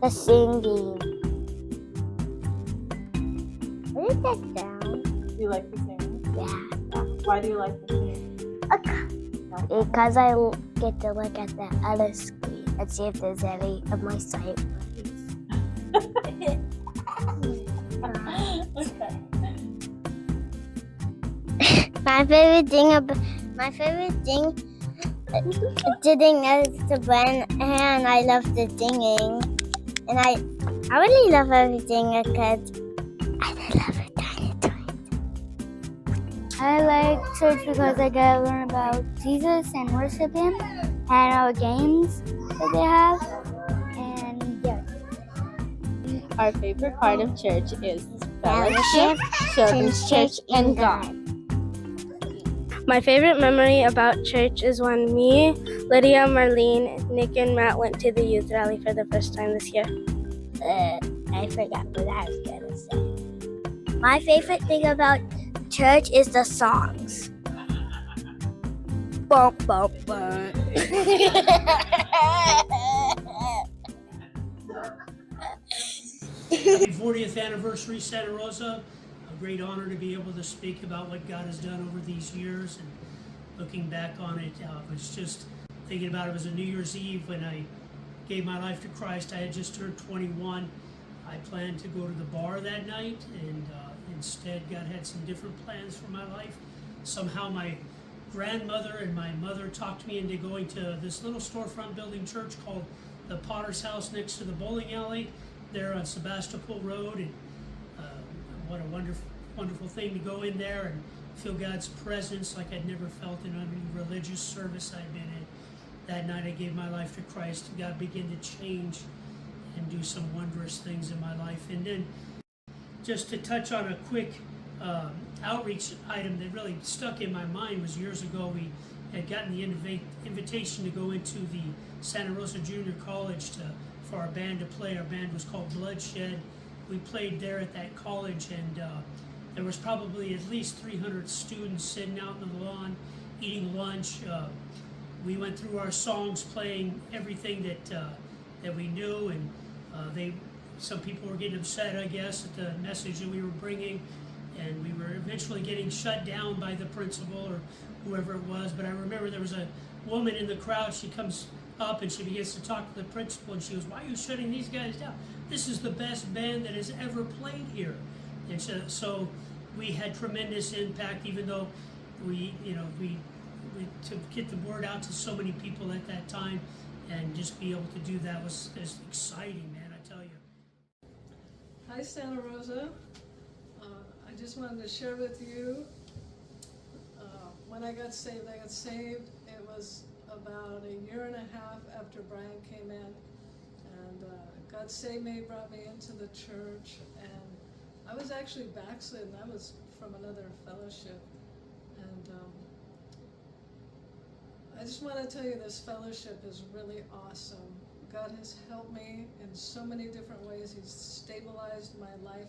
The singing. What is that sound? Do you like the singing? Yeah. Why do you like the singing? Because I get to look at the other screen and see if there's any of my sight lines. Okay. My favorite thing to ding is to blend, and I love the dinging. And I really love everything because I love it. I like church because I get to learn about Jesus and worship Him, and our games that they have. And yeah. Our favorite part of church is Fellowship, children's church, and God. My favorite memory about church is when me, Lydia, Marlene, Nick, and Matt went to the youth rally for the first time this year. I forgot what I was gonna say. My favorite thing about church is the songs. Bum, bum, bum. Happy 40th anniversary, Santa Rosa. A great honor to be able to speak about what God has done over these years. And looking back on it, I was just thinking about it was a New Year's Eve when I gave my life to Christ. I had just turned 21. I planned to go to the bar that night, and instead God had some different plans for my life. Somehow my grandmother and my mother talked me into going to this little storefront building church called the Potter's House next to the bowling alley there on Sebastopol Road. And what a wonderful thing to go in there and feel God's presence like I'd never felt in any religious service I'd been in. That night I gave my life to Christ. God began to change and do some wondrous things in my life. And then just to touch on a quick outreach item that really stuck in my mind was years ago we had gotten the invitation to go into the Santa Rosa Junior College for our band to play. Our band was called Bloodshed. We played there at that college, and there was probably at least 300 students sitting out on the lawn eating lunch. We went through our songs, playing everything that we knew, and some people were getting upset, I guess, at the message that we were bringing, and we were eventually getting shut down by the principal or whoever it was. But I remember there was a woman in the crowd. She comes up and she begins to talk to the principal, and she goes, "Why are you shutting these guys down? This is the best band that has ever played here." And so we had tremendous impact, even though we to get the word out to so many people at that time, and just be able to do that was exciting, man, I tell you. Hi, Santa Rosa. I just wanted to share with you when I got saved. It was about a year and a half after Brian came in, and God saved me, brought me into the church, and I was actually backslidden. I was from another fellowship, and I just want to tell you this fellowship is really awesome. God has helped me in so many different ways. He's stabilized my life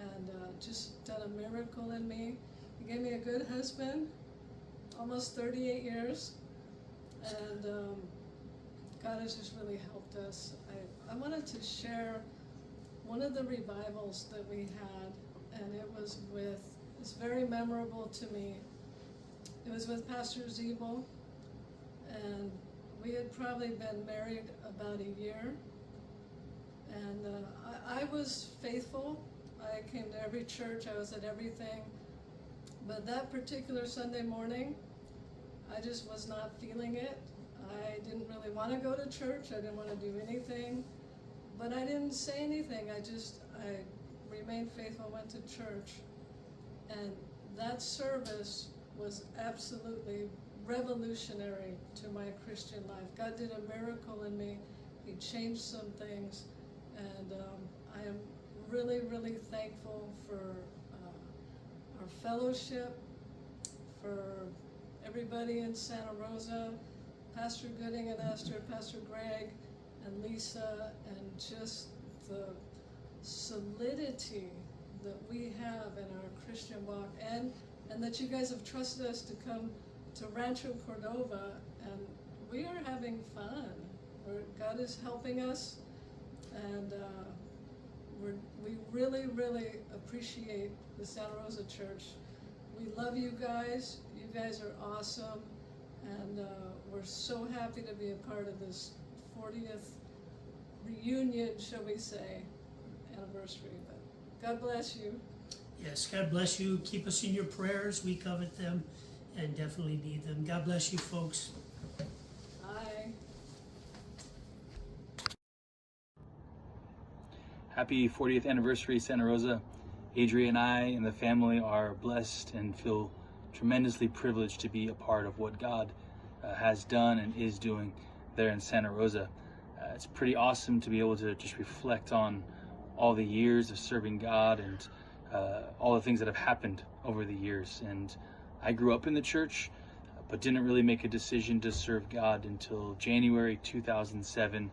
and just done a miracle in me. He gave me a good husband, almost 38 years, and God has just really helped us. I wanted to share one of the revivals that we had, and it's very memorable to me. It was with Pastor Zeeble, and we had probably been married about a year, and I was faithful. I came to every church, I was at everything, but that particular Sunday morning, I just was not feeling it. I didn't really want to go to church, I didn't want to do anything, but I didn't say anything. I remained faithful, went to church, and that service was absolutely revolutionary to my Christian life. God did a miracle in me. He changed some things, and I am really, really thankful for our fellowship, for everybody in Santa Rosa, Pastor Gooding and Esther, Pastor Greg and Lisa, and just the solidity that we have in our Christian walk, and that you guys have trusted us to come to Rancho Cordova, and we are having fun. God is helping us. and we really, really appreciate the Santa Rosa Church. We love you guys. You guys are awesome, and we're so happy to be a part of this 40th reunion, shall we say, anniversary. But God bless you. Yes, God bless you. Keep us in your prayers. We covet them and definitely need them. God bless you, folks. Bye. Happy 40th anniversary, Santa Rosa. Adria and I and the family are blessed and feel tremendously privileged to be a part of what God has done and is doing there in Santa Rosa. It's pretty awesome to be able to just reflect on all the years of serving God and all the things that have happened over the years. And I grew up in the church, but didn't really make a decision to serve God until January 2007.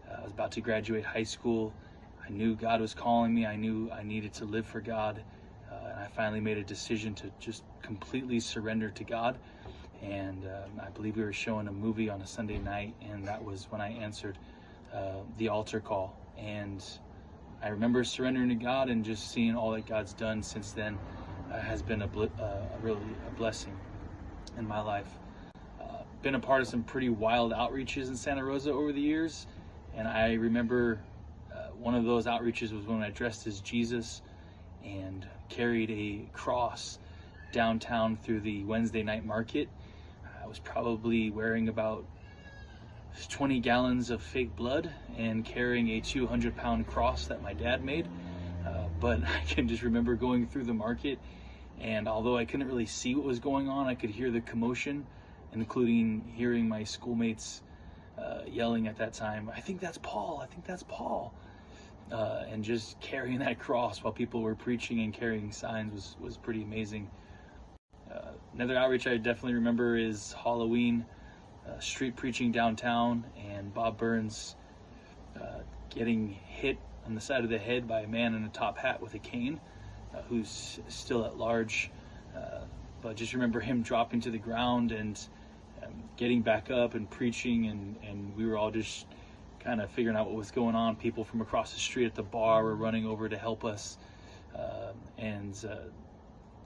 I was about to graduate high school. I knew God was calling me. I knew I needed to live for God. And I finally made a decision to just completely surrender to God. And I believe we were showing a movie on a Sunday night, and that was when I answered the altar call. And I remember surrendering to God and just seeing all that God's done since then has been really a blessing in my life. Been a part of some pretty wild outreaches in Santa Rosa over the years, and I remember one of those outreaches was when I dressed as Jesus and carried a cross downtown through the Wednesday night market. I was probably wearing about 20 gallons of fake blood and carrying a 200-pound cross that my dad made. But I can just remember going through the market, and although I couldn't really see what was going on, I could hear the commotion, including hearing my schoolmates yelling at that time, "I think that's Paul, I think that's Paul." And just carrying that cross while people were preaching and carrying signs was pretty amazing. Another outreach I definitely remember is Halloween, street preaching downtown, and Bob Burns getting hit on the side of the head by a man in a top hat with a cane, who's still at large. But just remember him dropping to the ground and getting back up and preaching, and we were all just kind of figuring out what was going on. People from across the street at the bar were running over to help us.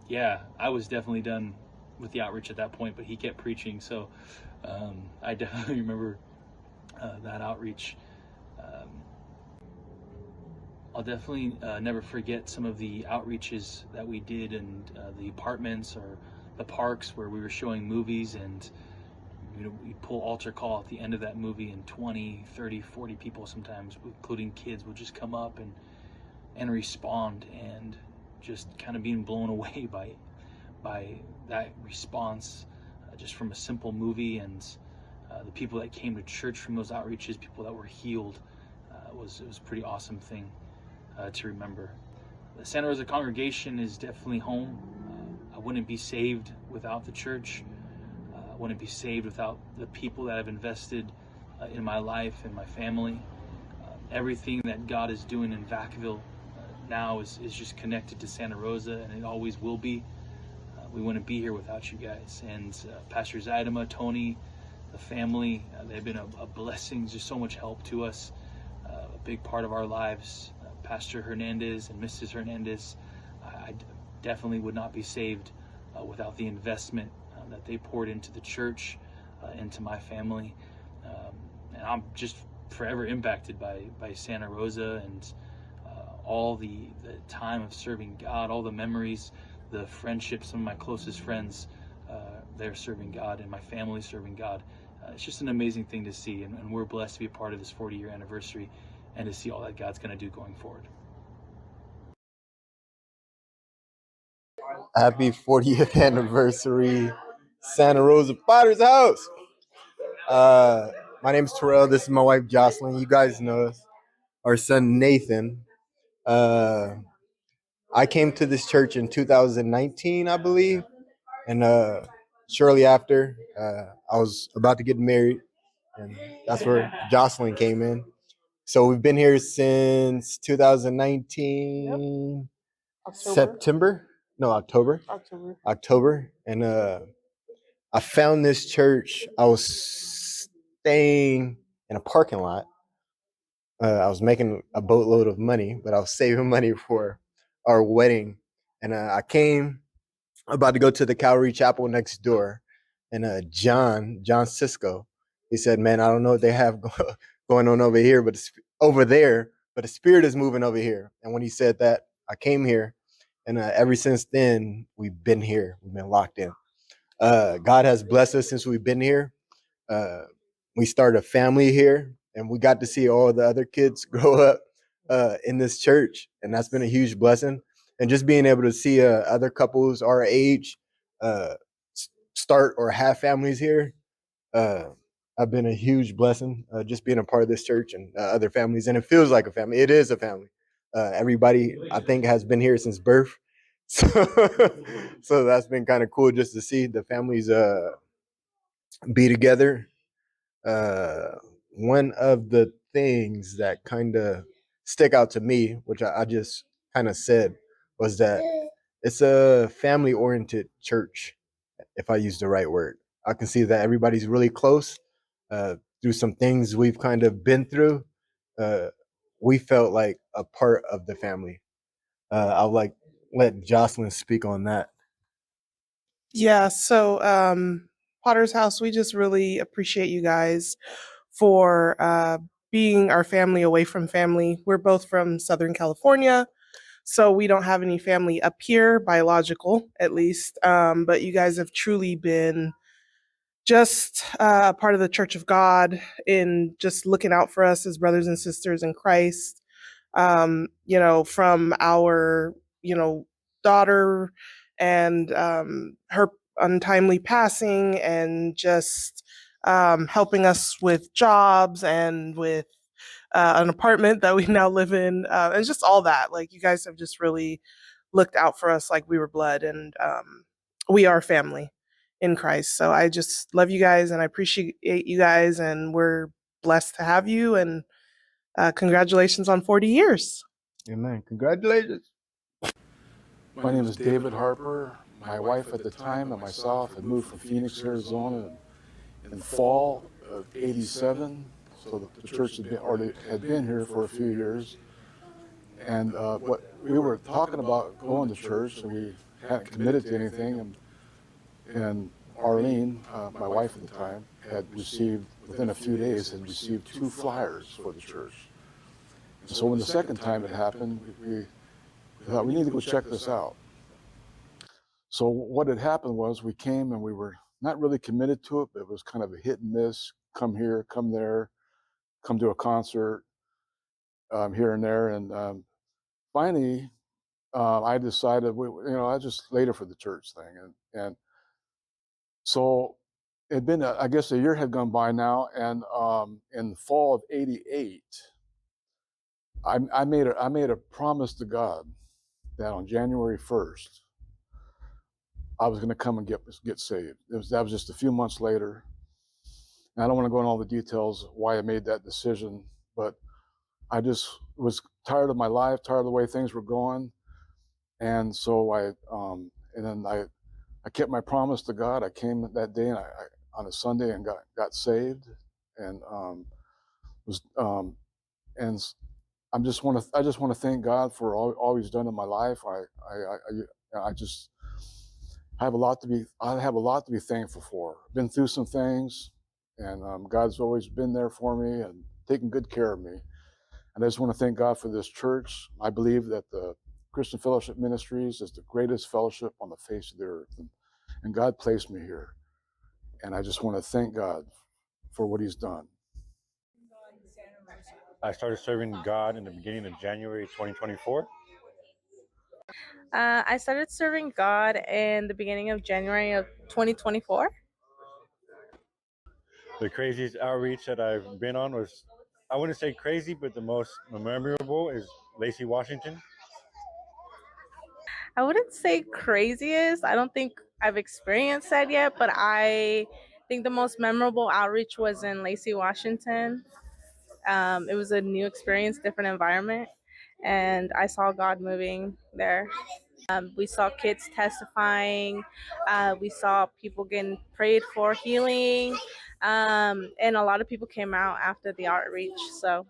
Yeah, I was definitely done with the outreach at that point, but he kept preaching. So I definitely remember that outreach. I'll definitely never forget some of the outreaches that we did in the apartments or the parks where we were showing movies, and we pull altar call at the end of that movie, and 20, 30, 40 people sometimes, including kids, would just come up and respond, and just kind of being blown away by that response, just from a simple movie, and the people that came to church from those outreaches, people that were healed. It was a pretty awesome thing to remember. The Santa Rosa congregation is definitely home. I wouldn't be saved without the church. I wouldn't be saved without the people that have invested in my life and my family. Everything that God is doing in Vacaville now is just connected to Santa Rosa, and it always will be. We wouldn't be here without you guys. And Pastor Zaidama, Tony, the family, they've been a blessing, just so much help to us, a big part of our lives. Pastor Hernandez and Mrs. Hernandez, I definitely would not be saved without the investment that they poured into the church, into my family. And I'm just forever impacted by Santa Rosa and all the time of serving God, all the memories, the friendships, some of my closest friends, they're serving God, and my family serving God. It's just an amazing thing to see, and we're blessed to be a part of this 40-year anniversary and to see all that God's going to do going forward. Happy 40th anniversary, Santa Rosa Potter's House. My name is Terrell. This is my wife, Jocelyn. You guys know us. Our son, Nathan. I came to this church in 2019, I believe. And shortly after, I was about to get married. And that's where Jocelyn came in. So we've been here since 2019, October. And I found this church. I was staying in a parking lot, I was making a boatload of money, but I was saving money for our wedding. And I came about to go to the Calvary Chapel next door, and John Cisco, he said, "Man, I don't know what they have going on over here, but over there, but the Spirit is moving over here." And when he said that, I came here, and ever since then, we've been here. We've been locked in. God has blessed us since we've been here. Uh, we started a family here, and we got to see all the other kids grow up in this church, and that's been a huge blessing. And just being able to see other couples our age uh, start or have families here, uh, have been a huge blessing. Just being a part of this church and other families, and it feels like a family. It is a family. Everybody, I think, has been here since birth, so so that's been kind of cool just to see the families be together. uh One of the things that kind of stick out to me, which I just kind of said, was that it's a family oriented church, if I use the right word. I can see that everybody's really close. Through some things we've kind of been through, uh we felt like a part of the family. I'll like let Jocelyn speak on that. Yeah, so Potter's House, we just really appreciate you guys for being our family away from family. We're both from Southern California, so we don't have any family up here, biological at least. But you guys have truly been just a part of the Church of God in just looking out for us as brothers and sisters in Christ. From our, daughter and her untimely passing, and just helping us with jobs and with an apartment that we now live in, and just all that. Like, you guys have just really looked out for us like we were blood, and we are family in Christ. So I just love you guys, and I appreciate you guys, and we're blessed to have you. And congratulations on 40 years. Amen. Congratulations. My name is David Harper. My wife at the time and myself had moved from Phoenix, Arizona in fall of '87. So the church had been here for a few years. And what we were talking about going to church, and we hadn't committed to anything. And Arlene, my wife at the time, had received, within a few days, had received 2 flyers for the church. And so when the second time it happened, we thought, we need to go check this out. So what had happened was, we came and we were not really committed to it, but it was kind of a hit and miss. Come here, come there, come to a concert, here and there. And finally, I decided, I just later for the church thing. And so it had been, I guess a year had gone by now. And in the fall of '88, I made a promise to God that on January 1st, I was going to come and get saved. That was just a few months later. And I don't want to go into all the details why I made that decision, but I just was tired of my life, tired of the way things were going. And so I kept my promise to God. I came that day, and I on a Sunday, and got saved, and was and I just want to thank God for all He's done in my life. I just have a lot to be thankful for. I've been through some things, and God's always been there for me and taken good care of me. And I just want to thank God for this church. I believe that the Christian Fellowship Ministries is the greatest fellowship on the face of the earth, and God placed me here. And I just want to thank God for what He's done. I started serving God in the beginning of January 2024. I started serving God in the beginning of January of 2024. The craziest outreach that I've been on was, I wouldn't say crazy, but the most memorable is Lacey, Washington. I wouldn't say craziest. I don't think I've experienced that yet, but I think the most memorable outreach was in Lacey, Washington. It was a new experience, different environment, and I saw God moving there. We saw kids testifying. We saw people getting prayed for healing, and a lot of people came out after the outreach. So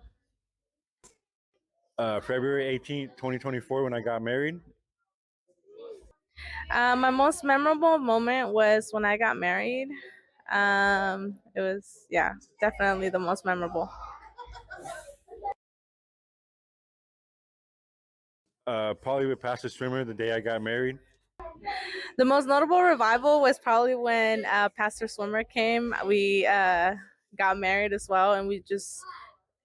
February 18th, 2024, when I got married. My most memorable moment was when I got married. It was, yeah, definitely the most memorable. Probably with Pastor Swimmer the day I got married. The most notable revival was probably when Pastor Swimmer came. We got married as well, and we just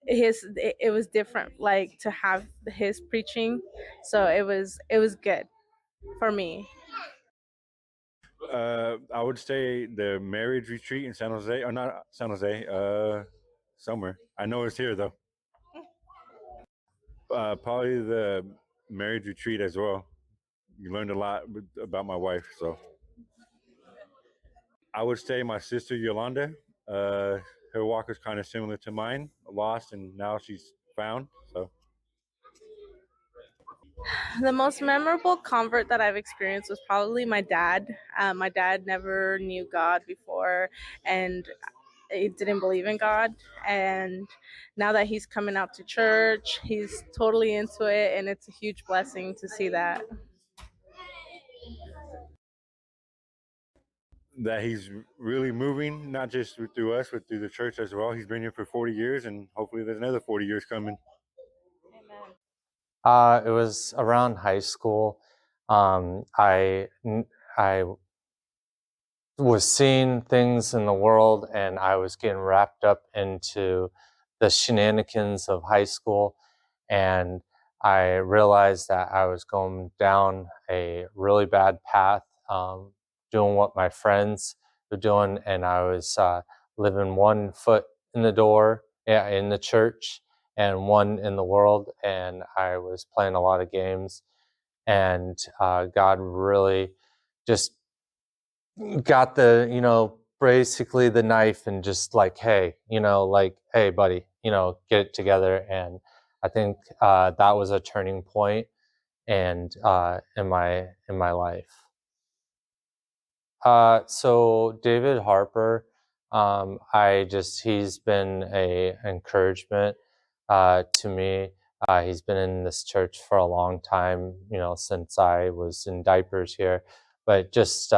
it was different, like to have his preaching, so it was good for me. I would say the marriage retreat in San Jose, or not San Jose, somewhere. I know it's here though. Probably the marriage retreat as well. You learned a lot about my wife, so I would say my sister Yolanda. Her walk is kind of similar to mine, lost and now she's found. So The most memorable convert that I've experienced was probably my dad. My dad never knew God before, and he didn't believe in God. And now that he's coming out to church, he's totally into it, and it's a huge blessing to see that. that he's really moving, not just through us, but through the church as well. He's been here for 40 years, and hopefully there's another 40 years coming. Amen. It was around high school. I was seeing things in the world, and I was getting wrapped up into the shenanigans of high school, and I realized that I was going down a really bad path, doing what my friends were doing, and I was living one foot in the door, in the church, and one in the world, and I was playing a lot of games, and God really just got the, basically the knife and just like, hey, hey, buddy, get it together. And I think that was a turning point and in my life. So David Harper, he's been a encouragement to me. He's been in this church for a long time, since I was in diapers here. But just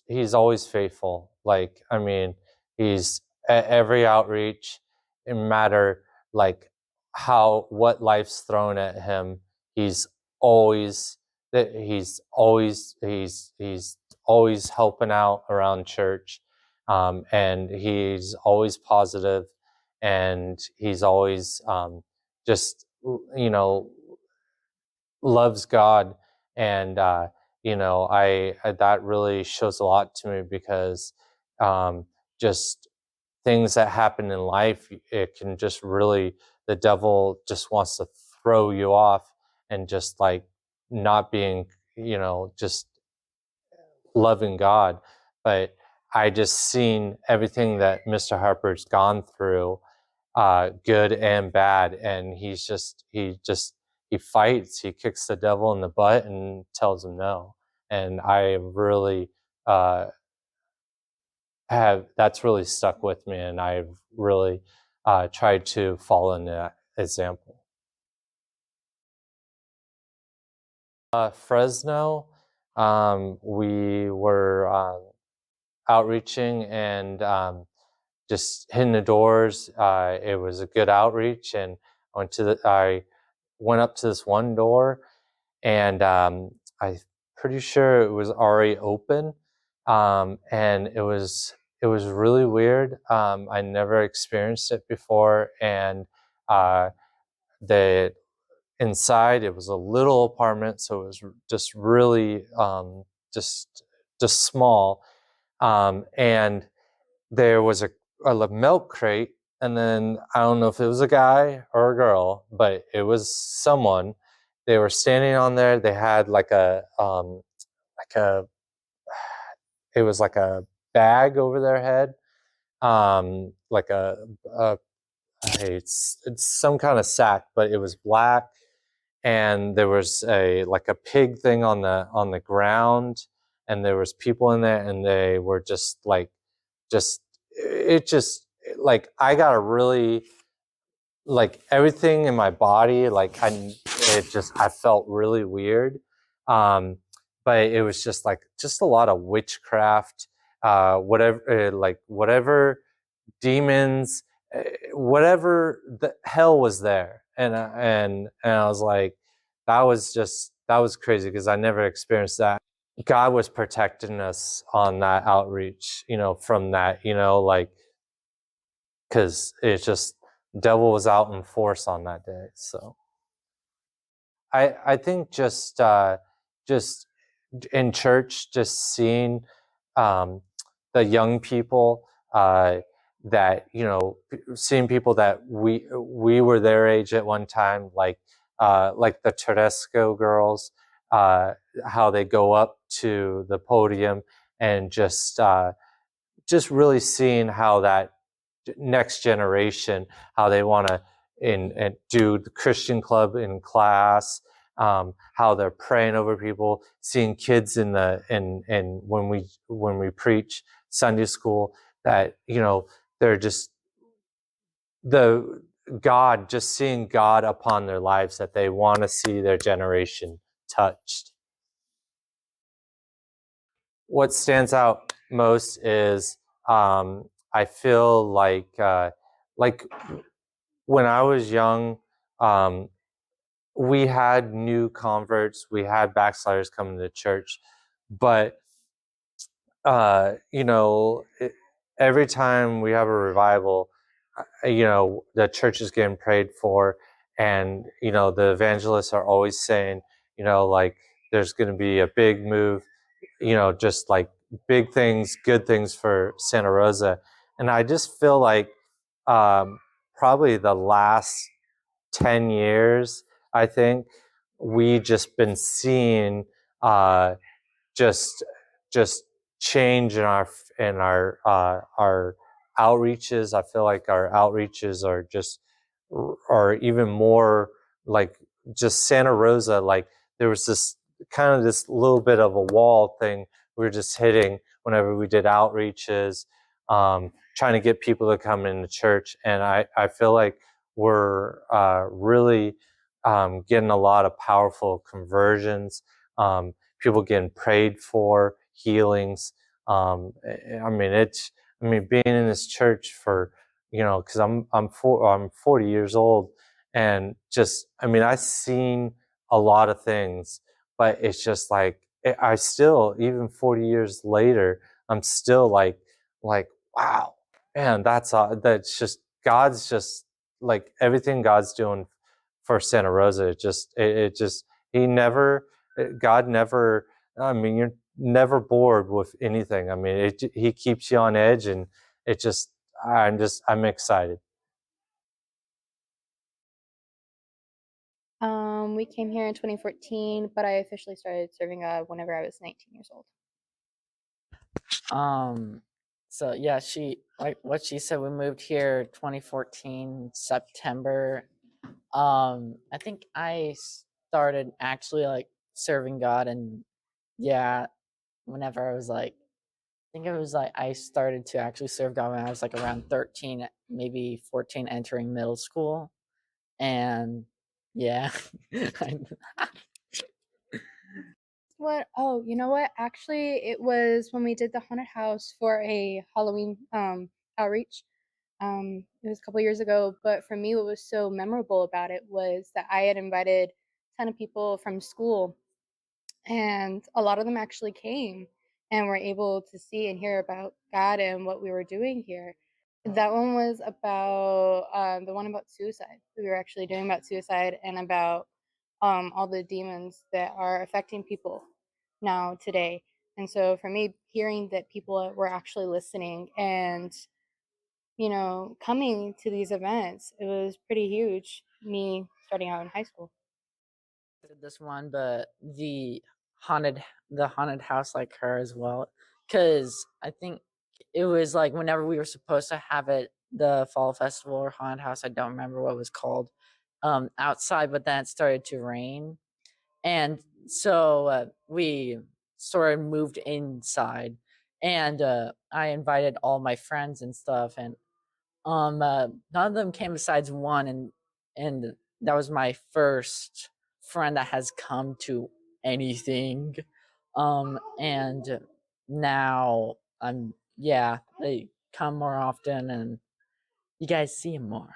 he's always faithful. Like, I mean, he's at every outreach, no matter like what life's thrown at him. He's always he's always helping out around church, and he's always positive, and he's always just loves God, and I that really shows a lot to me because just things that happen in life, it can just really, the devil just wants to throw you off and just like not being, just loving God. But I just seen everything that Mr. Harper's gone through, good and bad, and he fights, he kicks the devil in the butt and tells him no. And I really that's really stuck with me, and I've really tried to follow in that example. Fresno, we were outreaching and just hitting the doors. It was a good outreach, and I went up to this one door, and I'm pretty sure it was already open, and it was really weird. I never experienced it before, and the inside, it was a little apartment, so it was just really just small, and there was a milk crate, and then I don't know if it was a guy or a girl, but it was someone. They were standing on there. They had like a it was like a bag over their head, like it's some kind of sack, but it was black, and there was a pig thing on the ground, and there was people in there, and they were just like I got a really like everything in my body, like I felt really weird. But it was just a lot of witchcraft, whatever demons, whatever the hell was there. And I was like, that was crazy because I never experienced that. God was protecting us on that outreach, from that, like, because it's just devil was out in force on that day. So I think just in church, just seeing the young people, that seeing people that we were their age at one time, like the Tedesco girls, how they go up to the podium and just really seeing how that next generation, how they want to and do the Christian club in class, how they're praying over people, seeing kids in when we preach Sunday school, that they're just the God, just seeing God upon their lives, that they want to see their generation touched. What stands out most is I feel like when I was young, we had new converts, we had backsliders coming to church, but every time we have a revival, the church is getting prayed for, and the evangelists are always saying, like, there's going to be a big move, just like big things, good things for Santa Rosa. And I just feel like probably the last 10 years, I think we just been seeing just just change in our outreaches. I feel like our outreaches are even more like just Santa Rosa. Like, there was this kind of this little bit of a wall thing we were just hitting whenever we did outreaches, trying to get people to come into church. And I feel like we're really getting a lot of powerful conversions, people getting prayed for, healings. Being in this church for, because I'm 40 years old, and just, I've seen a lot of things, but it's just like, I still, even 40 years later, I'm still like, wow, man, that's just, God's just, like, everything God's doing for Santa Rosa. It just, God never, you're never bored with anything. He keeps you on edge, and it just, I'm excited. We came here in 2014, but I officially started serving God whenever I was 19 years old. So yeah, like what she said, we moved here 2014 September. I think I started actually like serving God, and yeah, whenever I was like, I think it was like I started to actually serve God when I was like around 13, maybe 14, entering middle school. And yeah. What? Oh, you know what? Actually, it was when we did the haunted house for a Halloween outreach. It was a couple years ago, but for me, what was so memorable about it was that I had invited a ton of people from school, and a lot of them actually came and were able to see and hear about God and what we were doing here. That one was about the one about suicide. We were actually doing about suicide and about all the demons that are affecting people now today. And so for me, hearing that people were actually listening and coming to these events, it was pretty huge. Me starting out in high school. This one, but the haunted house like her as well, because I think it was like whenever we were supposed to have it, the fall festival or haunted house, I don't remember what it was called, outside, but then it started to rain, and so we sort of moved inside, and I invited all my friends and stuff, and none of them came besides one, and and that was my first friend that has come to anything. And now they come more often, and you guys see them more.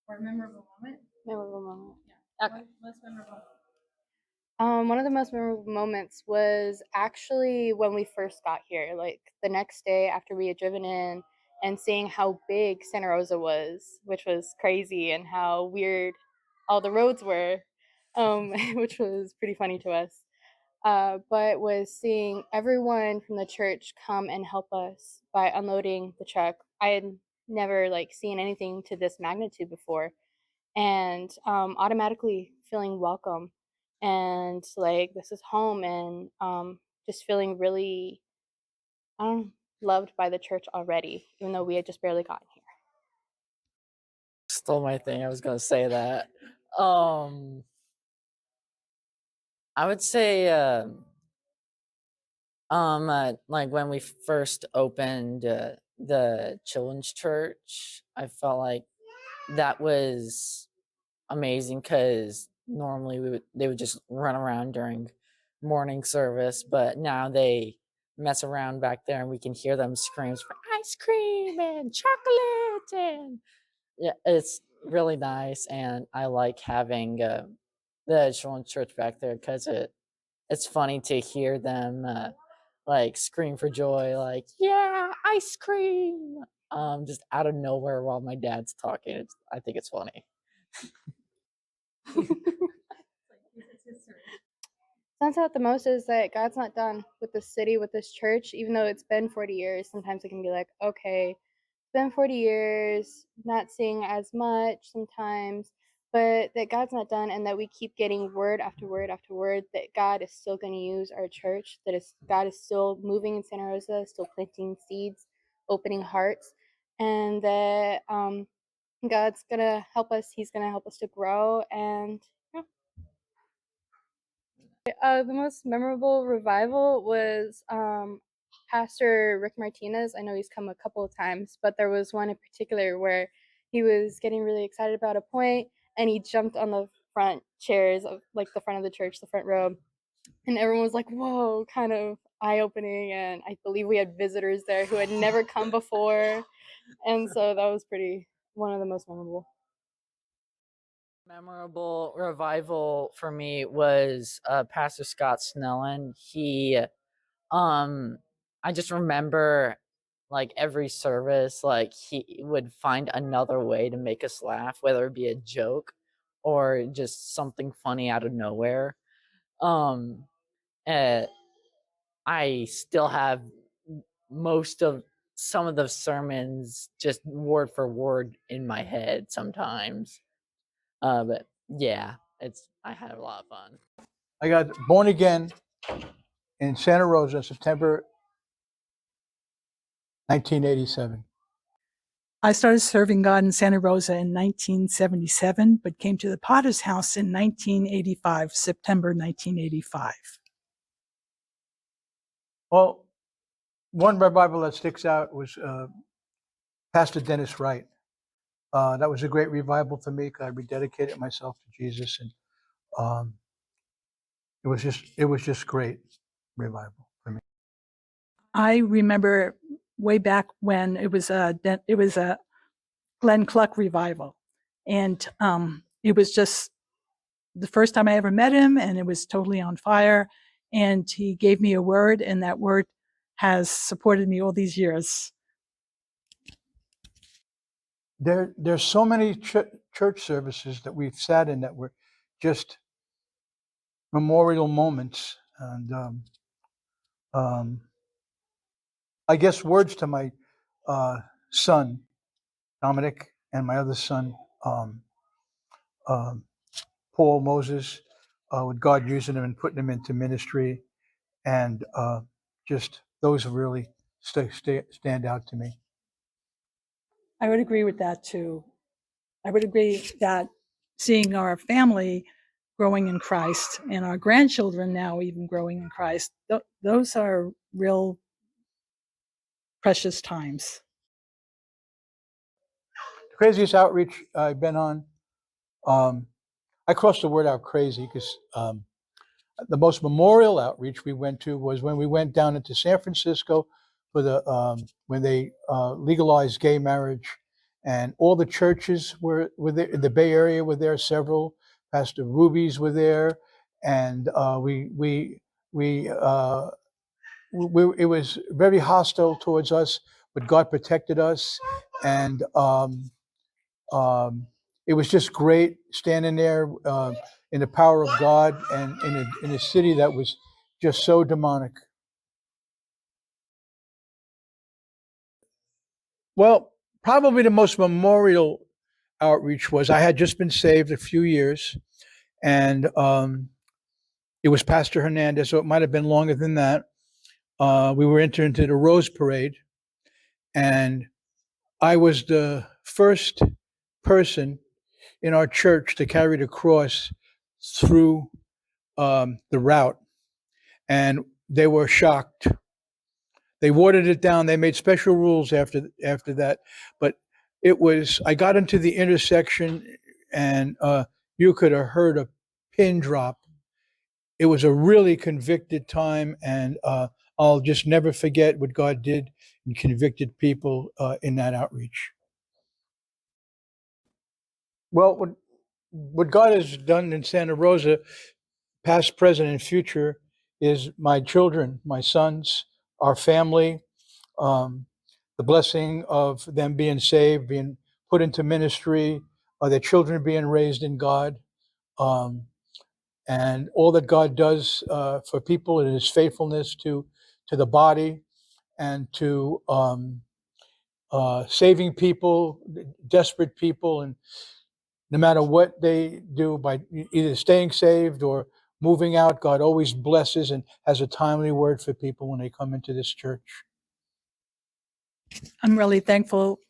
Or memorable moment? Memorable moment. Yeah. Okay. Most memorable. One of the most memorable moments was actually when we first got here, like the next day after we had driven in and seeing how big Santa Rosa was, which was crazy, and how weird all the roads were, which was pretty funny to us. But was seeing everyone from the church come and help us by unloading the truck. I had never like seen anything to this magnitude before, and automatically feeling welcome and like this is home, and just feeling really loved by the church already, even though we had just barely gotten here. Stole my thing. I was gonna say that. I would say like when we first opened the children's church, I felt like that was amazing because normally they would just run around during morning service, but now they mess around back there and we can hear them screams for ice cream and chocolate, and yeah, it's really nice. And I like having the children's church back there because it's funny to hear them like scream for joy, like yeah, ice cream, just out of nowhere while my dad's talking. I think it's funny. Stands out the most is that God's not done with the city, with this church, even though it's been 40 years. Sometimes it can be like, okay, it's been 40 years, not seeing as much sometimes, but that God's not done, and that we keep getting word after word after word that God is still going to use our church, that God is still moving in Santa Rosa, still planting seeds, opening hearts, and that God's going to help us. He's going to help us to grow. And the most memorable revival was Pastor Rick Martinez. I know he's come a couple of times, but there was one in particular where he was getting really excited about a point, and he jumped on the front chairs of like the front of the church, the front row, and everyone was like, "Whoa!" Kind of eye-opening. And I believe we had visitors there who had never come before, and so that was one of the most memorable. Memorable revival for me was Pastor Scott Snellen. I just remember like every service, like he would find another way to make us laugh, whether it be a joke or just something funny out of nowhere. Um, uh, I still have most of some of the sermons just word for word in my head sometimes. But yeah, I had a lot of fun. I got born again in Santa Rosa, September 1987. I started serving God in Santa Rosa in 1977, but came to the Potter's House in 1985, September 1985. Well, one revival that sticks out was Pastor Dennis Wright. That was a great revival for me because I rededicated myself to Jesus, and it was just great revival for me. I remember way back when it was a Glenn Cluck revival, and it was just the first time I ever met him, and it was totally on fire. And he gave me a word, and that word has supported me all these years. There's so many church services that we've sat in that were just memorial moments, and I guess words to my son Dominic and my other son Paul Moses, with God using him and putting him into ministry, and just those really stand out to me. I would agree with that too. I would agree that seeing our family growing in Christ and our grandchildren now even growing in Christ, those are real precious times. craziest outreach I've been on. I crossed the word out crazy because the most memorial outreach we went to was when we went down into San Francisco for the when they legalized gay marriage, and all the churches were there in the Bay Area. Were there several? Pastor Rubies were there, and it was very hostile towards us, but God protected us, and it was just great standing there in the power of God and in a city that was just so demonic. Well, probably the most memorial outreach was I had just been saved a few years, and it was Pastor Hernandez, so it might have been longer than that. We were entering into the Rose Parade, and I was the first person in our church to carry the cross through the route, and they were shocked. They watered it down. They made special rules after that, but it was. I got into the intersection, and you could have heard a pin drop. It was a really convicted time, and I'll just never forget what God did and convicted people in that outreach. Well, what God has done in Santa Rosa, past, present, and future, is my children, my sons, our family, the blessing of them being saved, being put into ministry, their children being raised in God, and all that God does for people and His faithfulness to the body and to saving people, desperate people, and no matter what they do, by either staying saved or moving out, God always blesses and has a timely word for people when they come into this church. I'm really thankful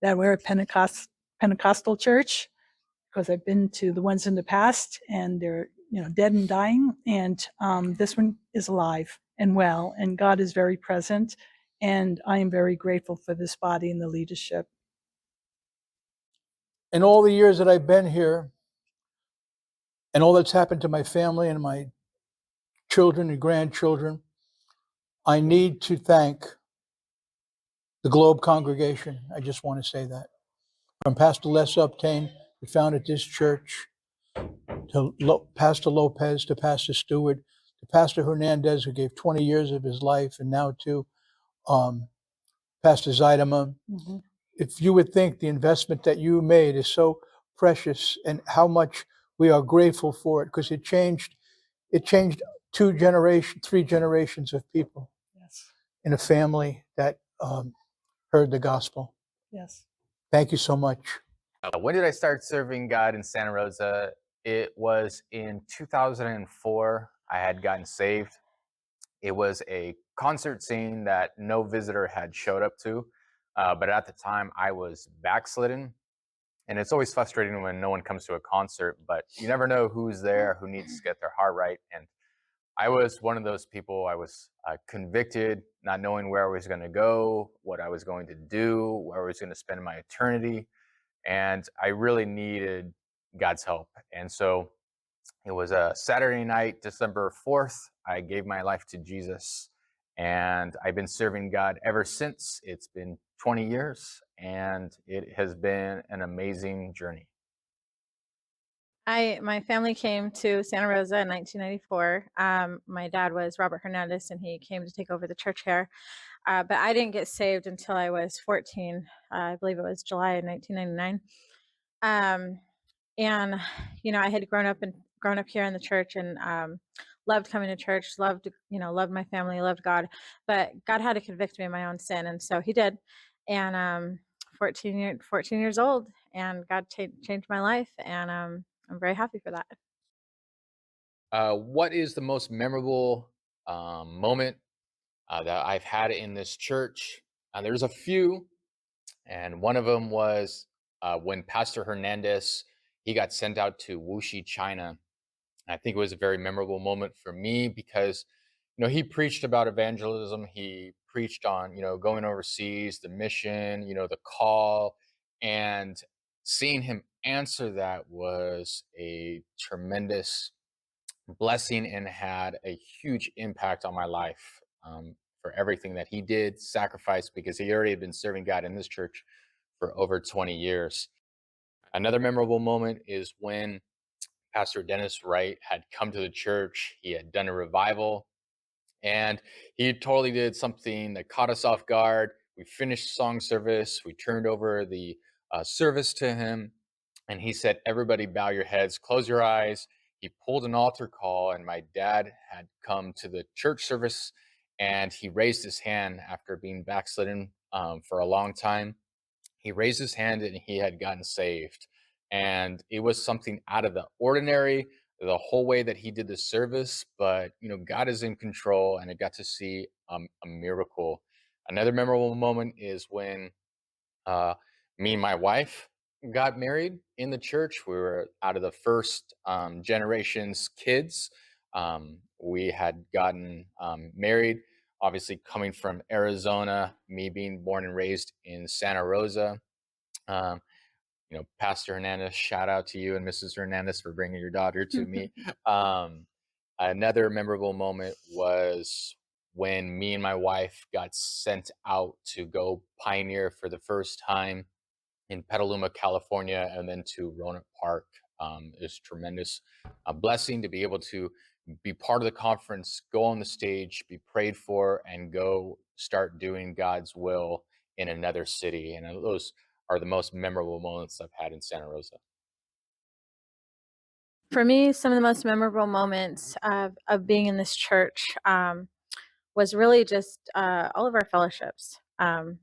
that we're a Pentecostal church, because I've been to the ones in the past and they're dead and dying, and this one is alive and well, and God is very present, and I am very grateful for this body and the leadership. In all the years that I've been here, and all that's happened to my family and my children and grandchildren, I need to thank the Globe congregation. I just want to say that. From Pastor Les Uptain, who founded this church, to Pastor Lopez, to Pastor Stewart, to Pastor Hernandez, who gave 20 years of his life, and now to Pastor Zeidema. Mm-hmm. If you would think the investment that you made is so precious and how much we are grateful for it, because it changed 3 generations of people. Yes. In a family that heard the gospel. Yes. Thank you so much. When did I start serving God in Santa Rosa? It was in 2004. I had gotten saved. It was a concert scene that no visitor had showed up to, but at the time I was backslidden. And it's always frustrating when no one comes to a concert, but you never know who's there, who needs to get their heart right. And I was one of those people. I was convicted, not knowing where I was going to go, what I was going to do, where I was going to spend my eternity. And I really needed God's help. And so it was a Saturday night, December 4th. I gave my life to Jesus, and I've been serving God ever since. It's been 20 years, and it has been an amazing journey. My family came to Santa Rosa in 1994. My dad was Robert Hernandez, and he came to take over the church here. But I didn't get saved until I was 14. I believe it was July of 1999. And I had grown up here in the church, and loved coming to church, loved my family, loved God. But God had to convict me of my own sin, and so He did. And 14 years old, and God changed my life, and I'm very happy for that. What is the most memorable moment that I've had in this church? There's a few, and one of them was when Pastor Hernandez, he got sent out to Wuxi, China. I think it was a very memorable moment for me because, he preached about evangelism. He preached on, going overseas, the mission, the call. And seeing him answer that was a tremendous blessing and had a huge impact on my life, for everything that he did, sacrifice, because he already had been serving God in this church for over 20 years. Another memorable moment is when Pastor Dennis Wright had come to the church. He had done a revival, and he totally did something that caught us off guard. We finished song service. We turned over the service to him, and he said, "Everybody bow your heads, close your eyes." He pulled an altar call, and my dad had come to the church service, and he raised his hand after being backslidden for a long time. He raised his hand and he had gotten saved. And it was something out of the ordinary, the whole way that he did the service. But, God is in control, and I got to see a miracle. Another memorable moment is when me and my wife got married in the church. We were out of the first generation's kids. We had gotten married, obviously coming from Arizona, me being born and raised in Santa Rosa. Um, Pastor Hernandez, shout out to you and Mrs. Hernandez for bringing your daughter to me. Another memorable moment was when me and my wife got sent out to go pioneer for the first time in Petaluma, California, and then to Roanoke Park. It's tremendous blessing to be able to be part of the conference, go on the stage, be prayed for, and go start doing God's will in another city. And those are the most memorable moments I've had in Santa Rosa. For me, some of the most memorable moments of being in this church was really just all of our fellowships and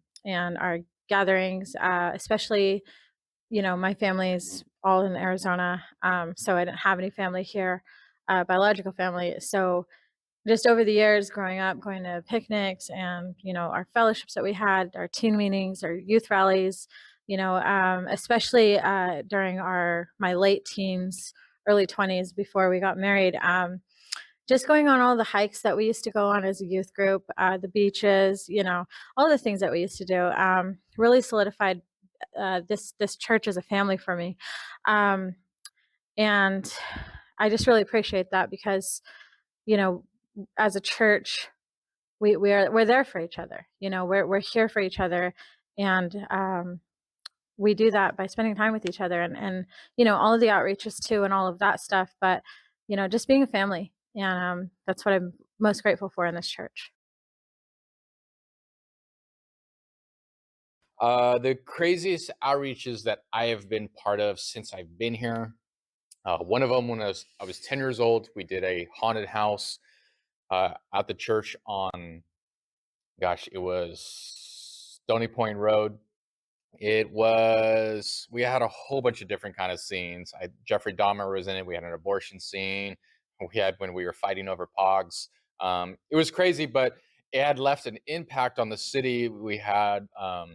our gatherings, especially, my family's all in Arizona, so I didn't have any family here, biological family. So just over the years growing up, going to picnics and, our fellowships that we had, our teen meetings, our youth rallies, especially during my late teens, early 20s before we got married. Just going on all the hikes that we used to go on as a youth group, the beaches, all the things that we used to do, really solidified this church as a family for me. And I just really appreciate that because, as a church, we're there for each other. We're here for each other, and we do that by spending time with each other and all of the outreaches too and all of that stuff. But just being a family, and that's what I'm most grateful for in this church. The craziest outreaches that I have been part of since I've been here. One of them, when I was 10 years old, we did a haunted house at the church on, it was Stony Point Road. We had a whole bunch of different kind of scenes. Jeffrey Dahmer was in it. We had an abortion scene. We had when we were fighting over pogs. It was crazy, but it had left an impact on the city. We had, I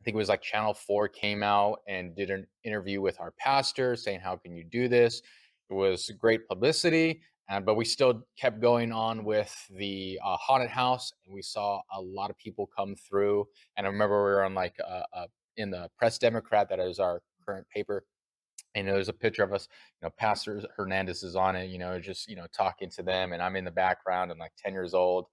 think it was like Channel 4 came out and did an interview with our pastor saying, "How can you do this?" It was great publicity, but we still kept going on with the haunted house, and we saw a lot of people come through. And I remember we were on in the Press Democrat, that is our current paper, and there's a picture of us, Pastor Hernandez is on it, just, talking to them, and I'm in the background. I'm like 10 years old,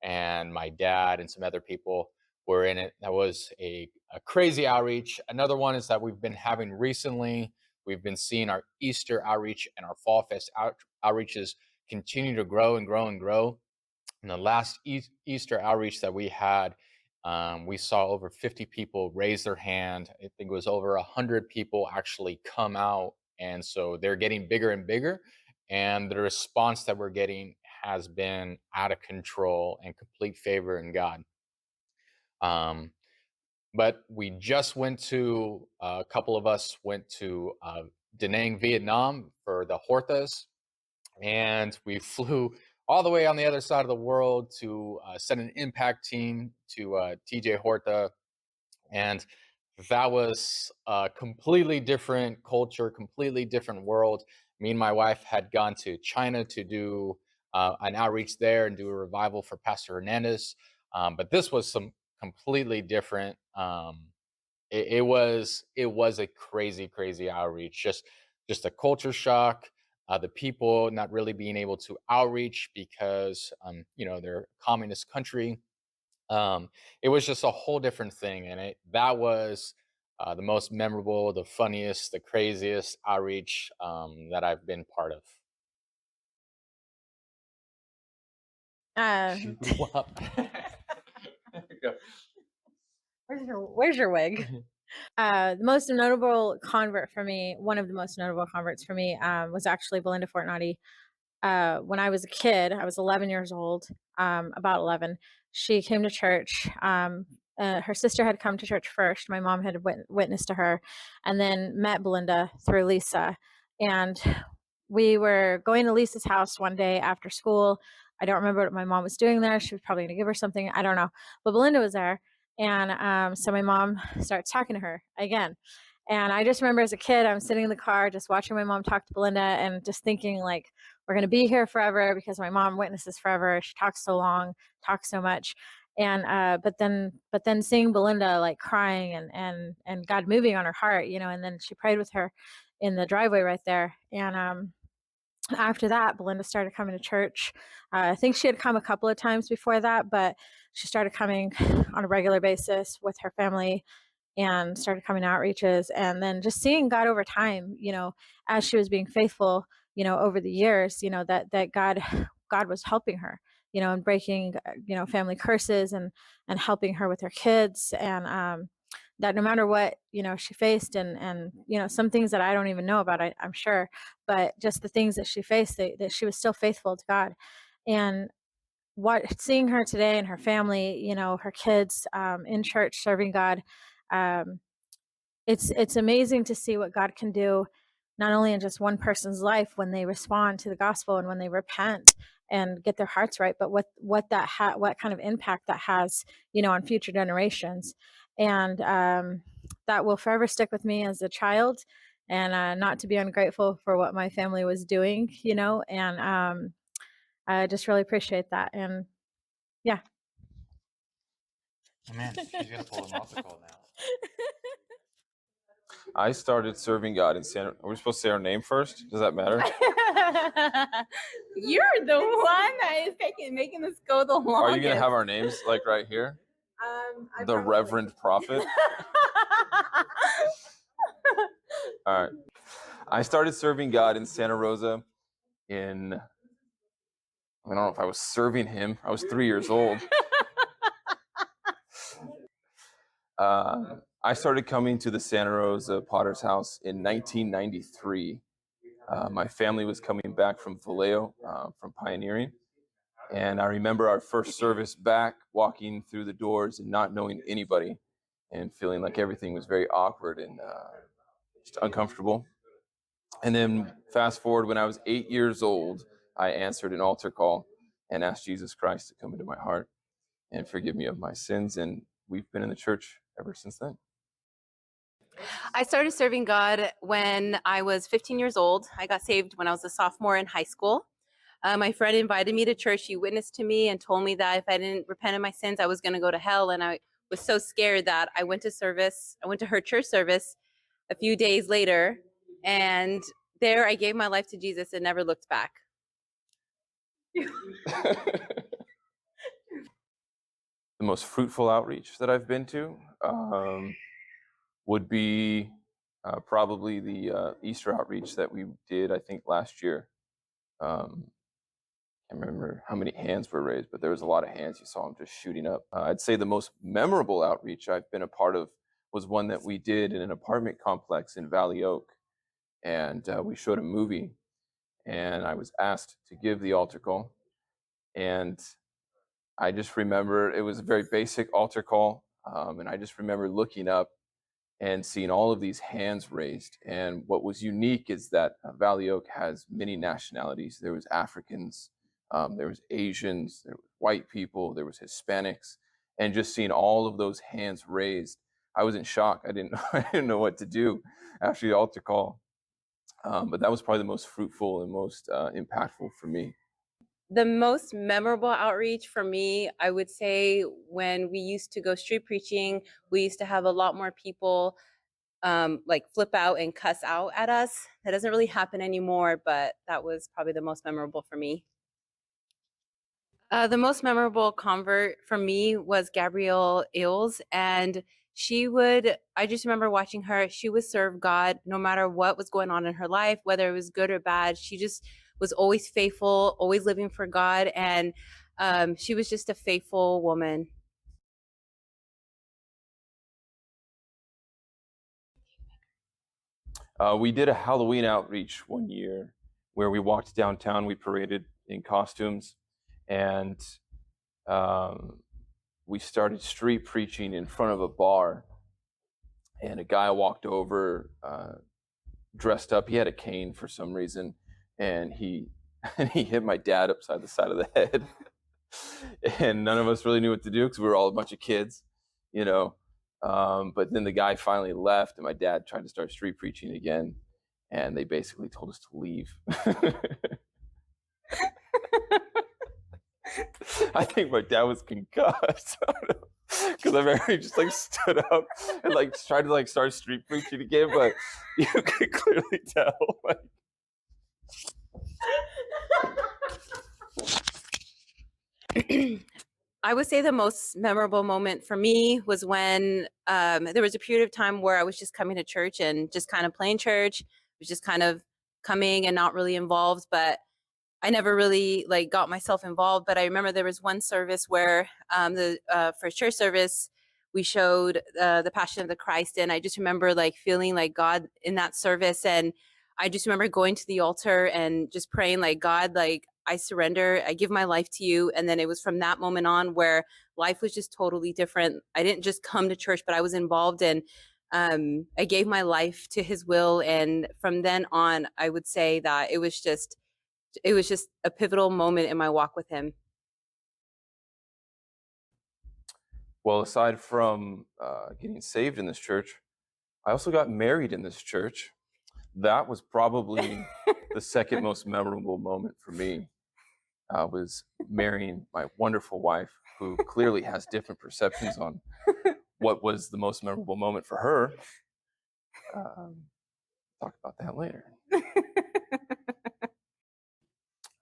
and my dad and some other people were in it. That was a crazy outreach. Another one is that we've been having recently. We've been seeing our Easter outreach and our Fall Fest outreaches continue to grow and grow and grow. In the last Easter outreach that we had, we saw over 50 people raise their hand. I think it was over 100 people actually come out. And so they're getting bigger and bigger. And the response that we're getting has been out of control and complete favor in God. But we just a couple of us went to Da Nang, Vietnam for the Hortas. And we flew all the way on the other side of the world to send an impact team to TJ Horta. And that was a completely different culture, completely different world. Me and my wife had gone to China to do an outreach there and do a revival for Pastor Hernandez. But this was some completely different. it was a crazy outreach. Just a culture shock. The people not really being able to outreach because they're a communist country. It was just a whole different thing, and that was the most memorable, the funniest, the craziest outreach that I've been part of. Where's your wig? The most notable convert for me, one of the most notable converts for me, was actually Belinda Fortnati. When I was a kid, I was 11 years old, about 11. She came to church. Her sister had come to church first. My mom had witnessed to her, and then met Belinda through Lisa. And we were going to Lisa's house one day after school. I don't remember what my mom was doing there. She was probably going to give her something. I don't know. But Belinda was there. And so my mom starts talking to her again. And I just remember as a kid, I'm sitting in the car just watching my mom talk to Belinda and just thinking, like, we're going to be here forever because my mom witnesses forever. She talks so long, talks so much. And but then seeing Belinda like crying and God moving on her heart, and then she prayed with her in the driveway right there. And after that, Belinda started coming to church. I think she had come a couple of times before that, but she started coming on a regular basis with her family and started coming to outreaches, and then just seeing God over time, as she was being faithful, over the years, that God was helping her, and breaking, family curses and helping her with her kids. And that no matter what, she faced and some things that I don't even know about, I'm sure, but just the things that she faced, that she was still faithful to God. And seeing her today and her family, her kids, in church serving God, it's amazing to see what God can do, not only in just one person's life when they respond to the gospel and when they repent and get their hearts right, but what kind of impact that has, on future generations. And that will forever stick with me as a child, and not to be ungrateful for what my family was doing, and I just really appreciate that. And yeah. Oh, man, she's gonna pull them off the call now. I started serving God in Santa. Are we supposed to say our name first? Does that matter? You're the one that is making this go the longest. Are you gonna have our names like right here? The Reverend Prophet. All right. I started serving God in Santa Rosa I don't know if I was serving him. I was 3 years old. I started coming to the Santa Rosa Potter's House in 1993. My family was coming back from Vallejo, from pioneering. And I remember our first service back, walking through the doors and not knowing anybody and feeling like everything was very awkward and just uncomfortable. And then fast forward, when I was 8 years old, I answered an altar call and asked Jesus Christ to come into my heart and forgive me of my sins. And we've been in the church ever since then. I started serving God when I was 15 years old. I got saved when I was a sophomore in high school. My friend invited me to church. She witnessed to me and told me that if I didn't repent of my sins, I was going to go to hell. And I was so scared that I went to service. I went to her church service a few days later. And there I gave my life to Jesus and never looked back. The most fruitful outreach that I've been to would be probably the Easter outreach that we did, I think, last year. I can't remember how many hands were raised, but there was a lot of hands. You saw them just shooting up. I'd say the most memorable outreach I've been a part of was one that we did in an apartment complex in Valley Oak. And we showed a movie, and I was asked to give the altar call. And I just remember it was a very basic altar call. And I just remember looking up and seeing all of these hands raised. And what was unique is that Valley Oak has many nationalities. There was Africans, there was Asians, there was white people, there was Hispanics, and just seeing all of those hands raised, I was in shock. I didn't know what to do after the altar call. But that was probably the most fruitful and most impactful for me. The most memorable outreach for me, I would say when we used to go street preaching, we used to have a lot more people like flip out and cuss out at us. That doesn't really happen anymore, but that was probably the most memorable for me. The most memorable convert for me was Gabrielle Ills, and I just remember watching her, she would serve God no matter what was going on in her life, whether it was good or bad. She just was always faithful, always living for God, and she was just a faithful woman. We did a Halloween outreach one year where we walked downtown, we paraded in costumes, and we started street preaching in front of a bar. And a guy walked over, dressed up. He had a cane for some reason, and he hit my dad upside the side of the head. And none of us really knew what to do because we were all a bunch of kids, you know. But then the guy finally left, and my dad tried to start street preaching again, and they basically told us to leave. I think my dad was concussed because I remember he just like stood up and like tried to like start street preaching again, but you could clearly tell. Like, I would say the most memorable moment for me was when there was a period of time where I was just coming to church and just kind of playing church, was just kind of coming and not really involved, but I never really like got myself involved. But I remember there was one service where for church service, we showed the Passion of the Christ, and I just remember like feeling like God in that service, and I just remember going to the altar and just praying like, God, like I surrender, I give my life to you. And then it was from that moment on where life was just totally different. I didn't just come to church, but I was involved, and I gave my life to his will. And from then on, I would say that it was just a pivotal moment in my walk with him. well, aside from getting saved in this church, I also got married in this church. That was probably the second most memorable moment for me. I was marrying my wonderful wife, who clearly has different perceptions on what was the most memorable moment for her. Talk about that later.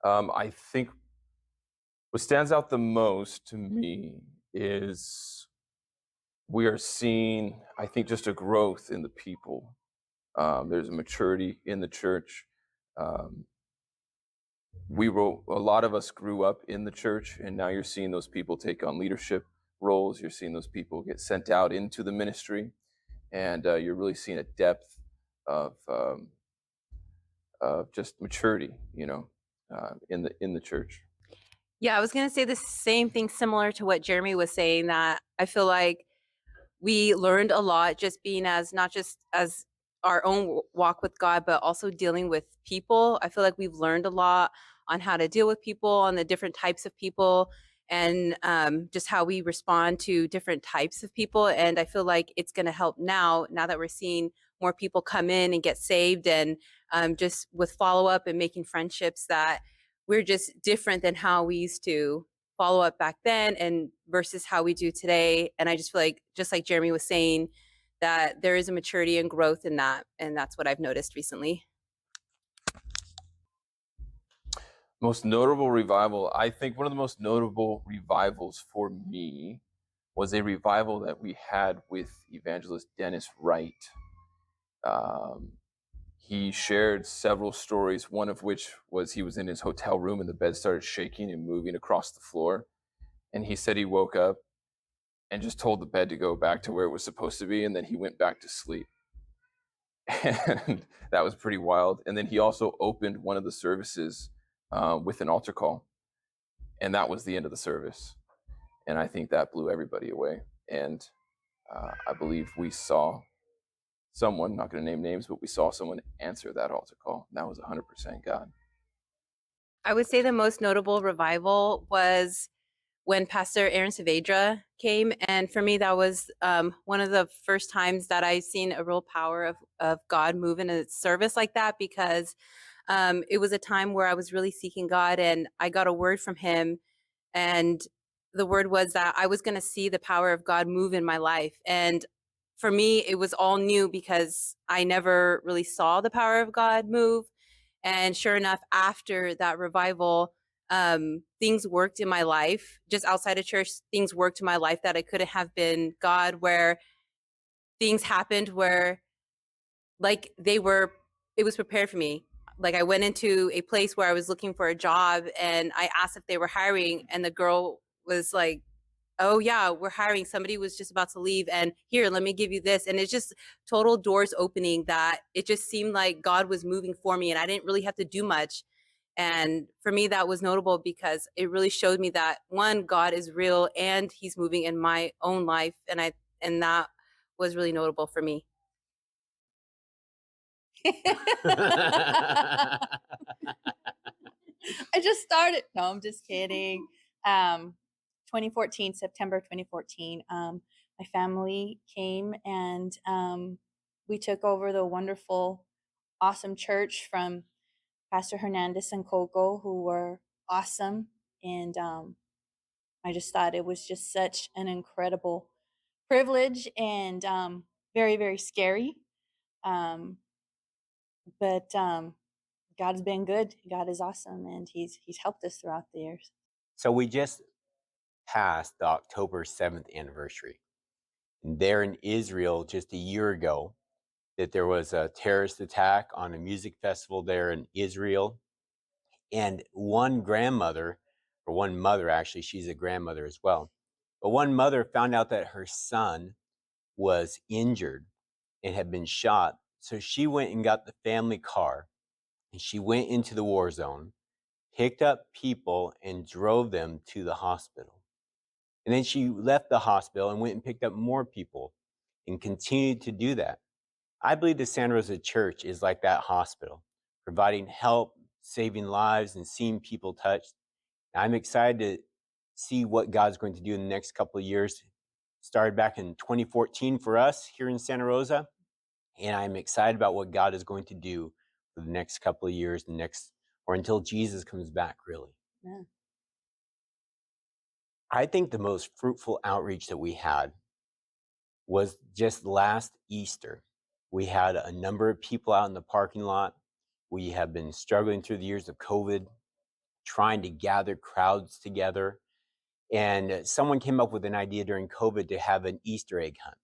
I think what stands out the most to me is we are seeing, I think, just a growth in the people. There's a maturity in the church. A lot of us grew up in the church, and now you're seeing those people take on leadership roles. You're seeing those people get sent out into the ministry, and you're really seeing a depth of just maturity, you know, in the church. Yeah, I was going to say the same thing similar to what Jeremy was saying, that I feel like we learned a lot just being as not just as our own walk with God, but also dealing with people. I feel like we've learned a lot on how to deal with people, on the different types of people, and just how we respond to different types of people. And I feel like it's going to help now that we're seeing more people come in and get saved, and just with follow up and making friendships, that we're just different than how we used to follow up back then and versus how we do today. And I just feel like, just like Jeremy was saying, that there is a maturity and growth in that. And that's what I've noticed recently. Most notable revival, I think one of the most notable revivals for me was a revival that we had with evangelist Dennis Wright. He shared several stories, one of which was he was in his hotel room and the bed started shaking and moving across the floor. And he said he woke up and just told the bed to go back to where it was supposed to be, and then he went back to sleep. And that was pretty wild. And then he also opened one of the services with an altar call, and that was the end of the service. And I think that blew everybody away. And I believe we saw someone, not going to name names, but we saw someone answer that altar call. And that was 100% God. I would say the most notable revival was when Pastor Aaron Saavedra came. And for me, that was one of the first times that I've seen a real power of God move in a service like that, because It was a time where I was really seeking God, and I got a word from him. And the word was that I was going to see the power of God move in my life. And for me, it was all new because I never really saw the power of God move. And sure enough, after that revival, things worked in my life, just outside of church, things worked in my life that it couldn't have been God, where things happened where like it was prepared for me. Like I went into a place where I was looking for a job and I asked if they were hiring, and the girl was like, oh yeah, we're hiring. Somebody was just about to leave, and here, let me give you this. And it's just total doors opening, that it just seemed like God was moving for me and I didn't really have to do much. And for me, that was notable because it really showed me that, one, God is real and he's moving in my own life. And that was really notable for me. I just started. No, I'm just kidding. 2014, September 2014, my family came and we took over the wonderful, awesome church from Pastor Hernandez and Coco, who were awesome. And I just thought it was just such an incredible privilege and very, very scary. But God's been good. God is awesome, and He's helped us throughout the years. So we just passed the October 7th anniversary. And there in Israel, just a year ago, that there was a terrorist attack on a music festival there in Israel. And one grandmother, or one mother actually, she's a grandmother as well, but one mother found out that her son was injured and had been shot. So she went and got the family car and she went into the war zone, picked up people and drove them to the hospital. And then she left the hospital and went and picked up more people and continued to do that. I believe the Santa Rosa Church is like that hospital, providing help, saving lives, and seeing people touched. I'm excited to see what God's going to do in the next couple of years. Started back in 2014 for us here in Santa Rosa, and I'm excited about what God is going to do for the next couple of years, or until Jesus comes back, really. Yeah. I think the most fruitful outreach that we had was just last Easter. We had a number of people out in the parking lot. We have been struggling through the years of COVID, trying to gather crowds together. And someone came up with an idea during COVID to have an Easter egg hunt.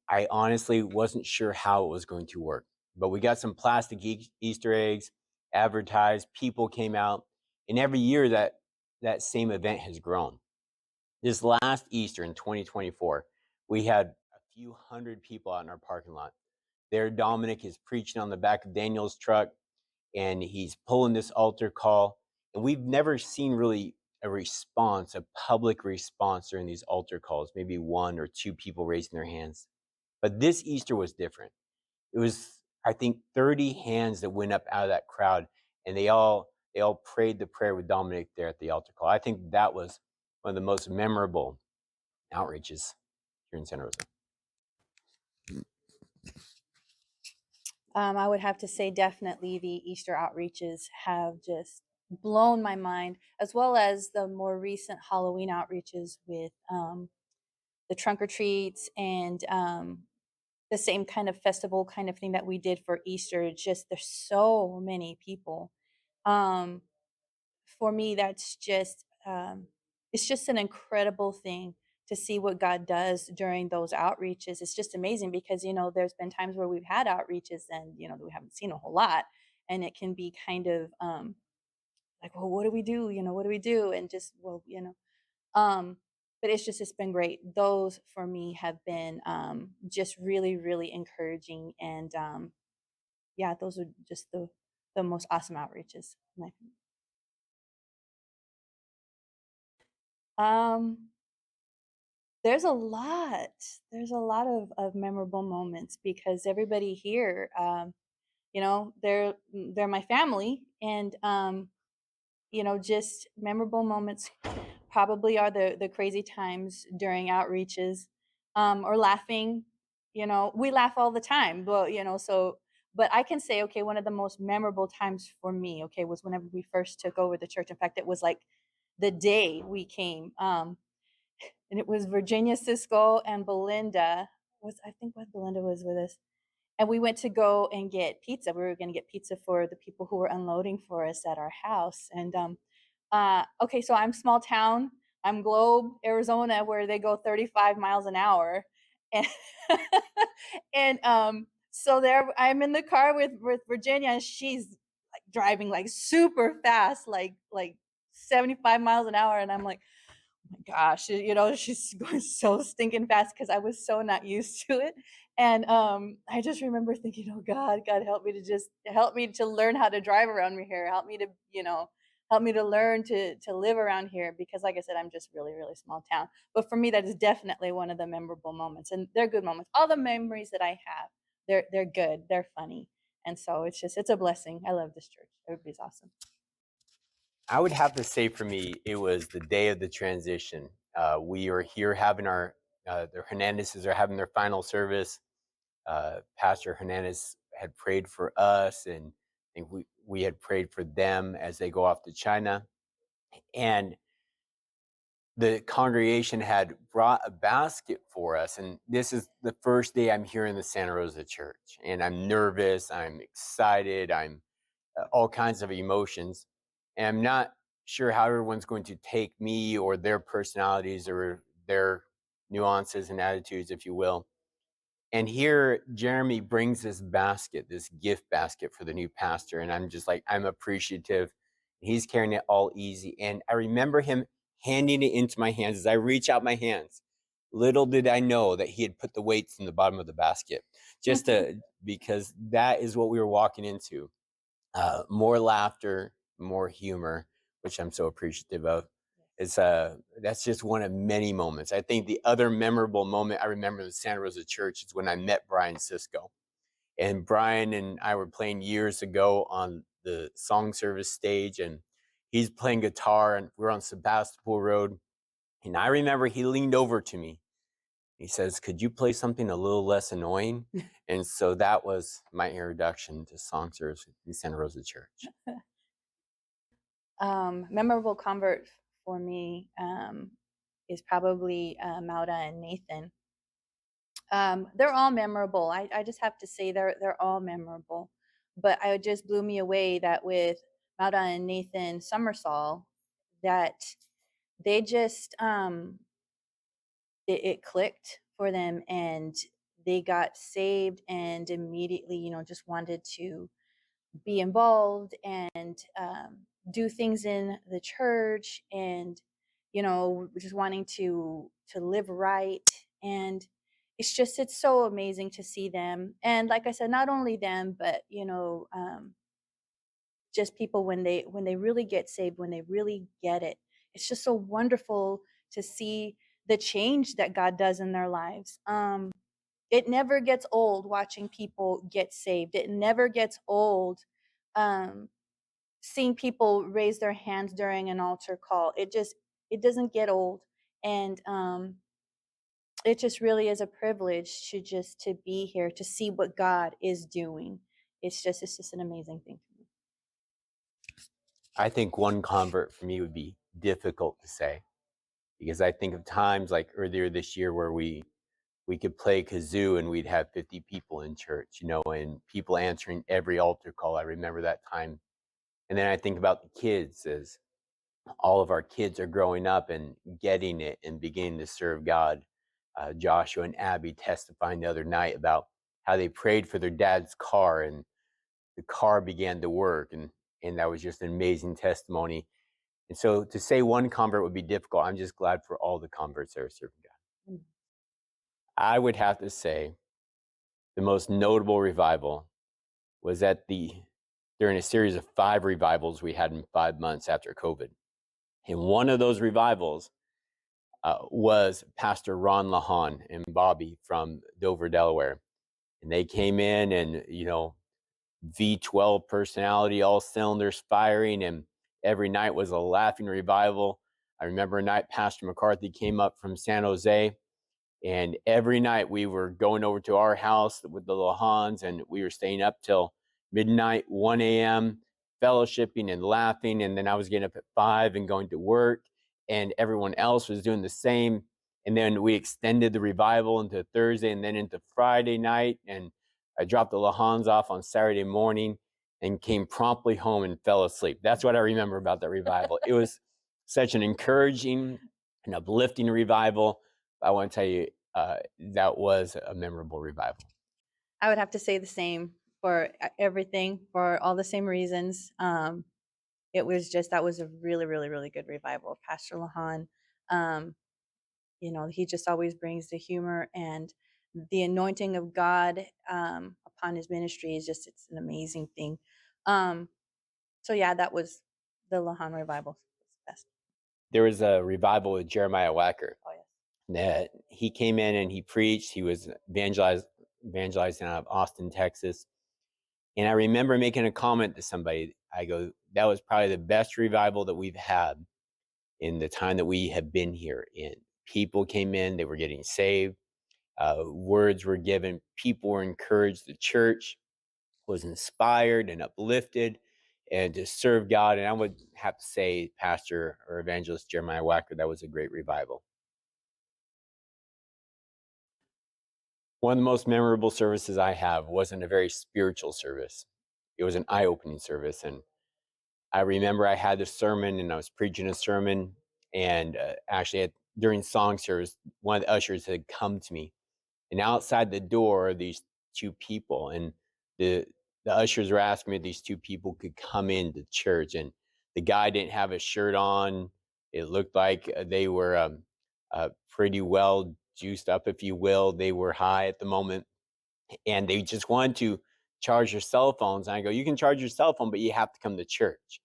I honestly wasn't sure how it was going to work, but we got some plastic Easter eggs advertised, people came out, and every year that same event has grown. This last Easter in 2024, we had a few hundred people out in our parking lot. There, Dominic is preaching on the back of Daniel's truck, and he's pulling this altar call. And we've never seen really a response, a public response during these altar calls, maybe one or two people raising their hands. But this Easter was different. It was, I think, 30 hands that went up out of that crowd, and they all prayed the prayer with Dominic there at the altar call. I think that was one of the most memorable outreaches here in Santa Rosa. I would have to say definitely the Easter outreaches have just blown my mind, as well as the more recent Halloween outreaches with the trunk or treats and the same kind of festival kind of thing that we did for Easter. It's just there's so many people. For me, that's just it's just an incredible thing to see what God does during those outreaches. It's just amazing because there's been times where we've had outreaches and we haven't seen a whole lot, and it can be kind of like, well, what do we do? What do we do? And just but it's been great. Those for me have been just really, really encouraging, and yeah, those are just the most awesome outreaches. There's a lot. There's a lot of memorable moments because everybody here, they're my family, and just memorable moments probably are the crazy times during outreaches, or laughing. We laugh all the time, but so But I can say, okay, one of the most memorable times for me, okay, was whenever we first took over the church. In fact, it was like the day we came. And it was Virginia, Cisco, and Belinda. I think Belinda was with us. And we went to go and get pizza. We were going to get pizza for the people who were unloading for us at our house. And okay, so I'm small town. I'm Globe, Arizona, where they go 35 miles an hour. And and so there I'm in the car with Virginia, and she's like driving like super fast, like 75 miles an hour. And I'm like, my gosh, she's going so stinking fast because I was so not used to it. And I just remember thinking, oh God, help me to learn how to drive around here. Help me to learn to live around here, because like I said, I'm just really, really small town. But for me, that is definitely one of the memorable moments, and they're good moments. All the memories that I have, they're good, they're funny. And so it's a blessing. I love this church. Everybody's awesome. I would have to say for me, it was the day of the transition. We are here having the Hernandezes are having their final service. Pastor Hernandez had prayed for us, and we had prayed for them as they go off to China. And the congregation had brought a basket for us. And this is the first day I'm here in the Santa Rosa church. And I'm nervous, I'm excited, I'm all kinds of emotions. And I'm not sure how everyone's going to take me or their personalities or their nuances and attitudes, if you will. And here Jeremy brings this basket, this gift basket for the new pastor. And I'm just like, I'm appreciative. He's carrying it all easy. And I remember him handing it into my hands. As I reach out my hands, little did I know that he had put the weights in the bottom of the basket, because that is what we were walking into. More laughter, more humor, which I'm so appreciative of. That's just one of many moments. I think the other memorable moment I remember in the Santa Rosa church is when I met Brian Cisco. And Brian and I were playing years ago on the song service stage, and he's playing guitar, and we're on Sebastopol Road. And I remember he leaned over to me. He says, "Could you play something a little less annoying?" And so that was my introduction to song service in Santa Rosa church. Memorable convert for me is probably Mauda and Nathan. They're all memorable. I just have to say they're all memorable. But it just blew me away that with Mauda and Nathan Summersall, that they just it clicked for them, and they got saved, and immediately just wanted to be involved and do things in the church, and just wanting to live right. And it's so amazing to see them. And like I said, not only them, but just people when they really get saved, when they really get it, it's just so wonderful to see the change that God does in their lives. It never gets old watching people get saved. It never gets old seeing people raise their hands during an altar call. It doesn't get old. And it just really is a privilege to be here, to see what God is doing. It's just an amazing thing for me. I think one convert for me would be difficult to say, because I think of times like earlier this year where we could play kazoo and we'd have 50 people in church, and people answering every altar call. I remember that time. And then I think about the kids, as all of our kids are growing up and getting it and beginning to serve God. Joshua and Abby testifying the other night about how they prayed for their dad's car, and the car began to work. And that was just an amazing testimony. And so to say one convert would be difficult. I'm just glad for all the converts that are serving God. I would have to say the most notable revival was during a series of 5 revivals we had in 5 months after COVID. And one of those revivals was Pastor Ron Lahan and Bobby from Dover, Delaware. And they came in and, V12 personality, all cylinders firing, and every night was a laughing revival. I remember a night Pastor McCarthy came up from San Jose, And every night we were going over to our house with the Lohans, and we were staying up till midnight, 1 a.m., fellowshipping and laughing. And then I was getting up at 5 and going to work, and everyone else was doing the same. And then we extended the revival into Thursday and then into Friday night. And I dropped the Lohans off on Saturday morning and came promptly home and fell asleep. That's what I remember about that revival. It was such an encouraging and uplifting revival. I want to tell you, that was a memorable revival. I would have to say the same for everything, for all the same reasons. It was just, that was a really, really, really good revival. Pastor Lahan, you know, he just always brings the humor, and the anointing of God upon his ministry is just, it's an amazing thing. So yeah, that was the Lahan revival. It's the best. There was a revival with Jeremiah Wacker. Oh, yes. That he came in and he preached. He was evangelizing out of Austin, Texas. And I remember making a comment to somebody. I go, that was probably the best revival that we've had in the time that we have been here. And people came in, they were getting saved. Words were given. People were encouraged. The church was inspired and uplifted and to serve God. And I would have to say, Pastor or Evangelist Jeremiah Wacker, that was a great revival. One of the most memorable services I have wasn't a very spiritual service. It was an eye-opening service. And I remember I had this sermon and I was preaching a sermon, and actually during song service, one of the ushers had come to me, and outside the door are these two people, and the ushers were asking me if these two people could come into church, and the guy didn't have a shirt on. It looked like they were pretty well juiced up, if you will. They were high at the moment, and they just wanted to charge their cell phones. And I go, you can charge your cell phone, but you have to come to church,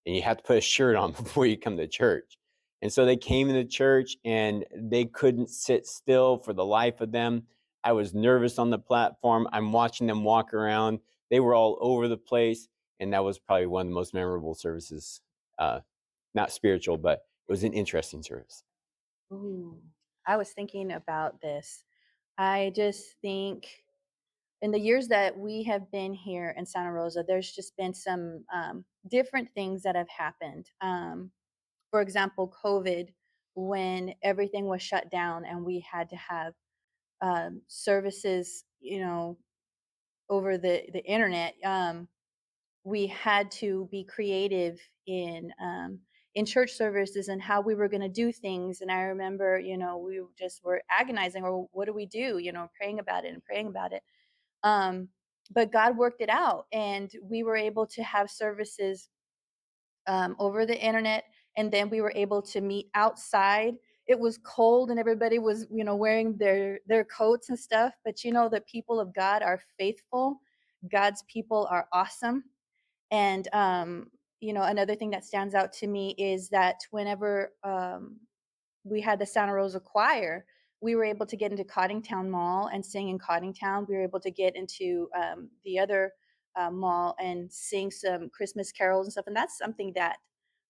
and you have to put a shirt on before you come to church. And so they came into church, and they couldn't sit still for the life of them. I was nervous on the platform. I'm watching them walk around. They were all over the place, and that was probably one of the most memorable services. Not spiritual, but it was an interesting service. Ooh, I was thinking about this. I just think in the years that we have been here in Santa Rosa, there's just been some different things that have happened. For example, COVID, when everything was shut down and we had to have services, you know, over the internet. We had to be creative in church services and how we were going to do things. And I remember, you know, we just were agonizing, or what do we do? You know, praying about it and praying about it. But God worked it out, and we were able to have services over the internet, and then we were able to meet outside. It was cold, and everybody was, you know, wearing their coats and stuff. But you know, the people of God are faithful. God's people are awesome. And you know, another thing that stands out to me is that whenever we had the Santa Rosa choir, we were able to get into Coddingtown Mall and sing in Coddingtown. We were able to get into the other mall and sing some Christmas carols and stuff. And that's something that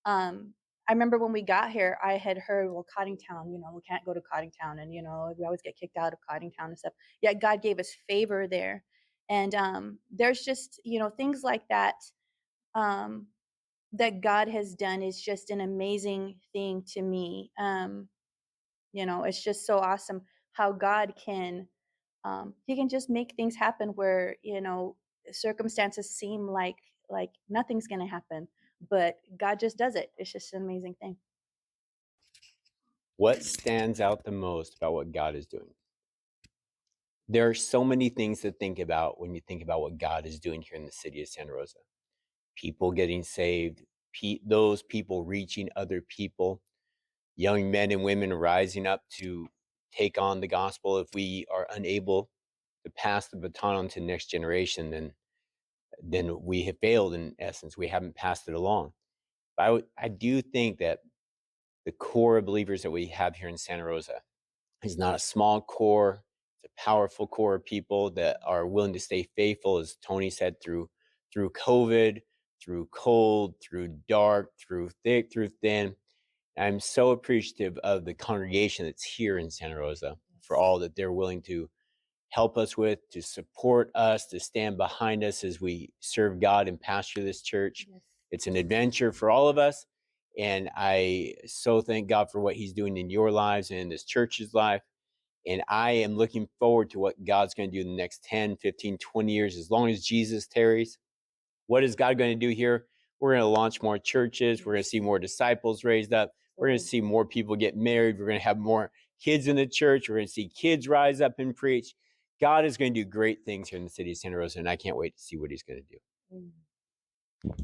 I remember when we got here, I had heard, well, Coddingtown, you know, we can't go to Coddingtown, and you know, we always get kicked out of Coddingtown and stuff. Yet God gave us favor there. And there's just, you know, things like that that God has done is just an amazing thing to me. You know, it's just so awesome how God can, he can just make things happen where, you know, circumstances seem like nothing's going to happen, but God just does it. It's just an amazing thing. What stands out the most about what God is doing? There are so many things to think about when you think about what God is doing here in the city of Santa Rosa. People getting saved, those people reaching other people, young men and women rising up to take on the gospel. If we are unable to pass the baton on to the next generation, then we have failed in essence. We haven't passed it along. But I do think that the core of believers that we have here in Santa Rosa is not a small core. It's a powerful core of people that are willing to stay faithful, as Tony said, through COVID, through cold, through dark, through thick, through thin. I'm so appreciative of the congregation that's here in Santa Rosa for all that they're willing to help us with, to support us, to stand behind us as we serve God and pastor this church. Yes. It's an adventure for all of us. And I so thank God for what he's doing in your lives and in this church's life. And I am looking forward to what God's going to do in the next 10, 15, 20 years, as long as Jesus tarries. What is God going to do here? We're going to launch more churches. We're going to see more disciples raised up. We're going to see more people get married. We're going to have more kids in the church. We're going to see kids rise up and preach. God is going to do great things here in the city of Santa Rosa, and I can't wait to see what he's going to do.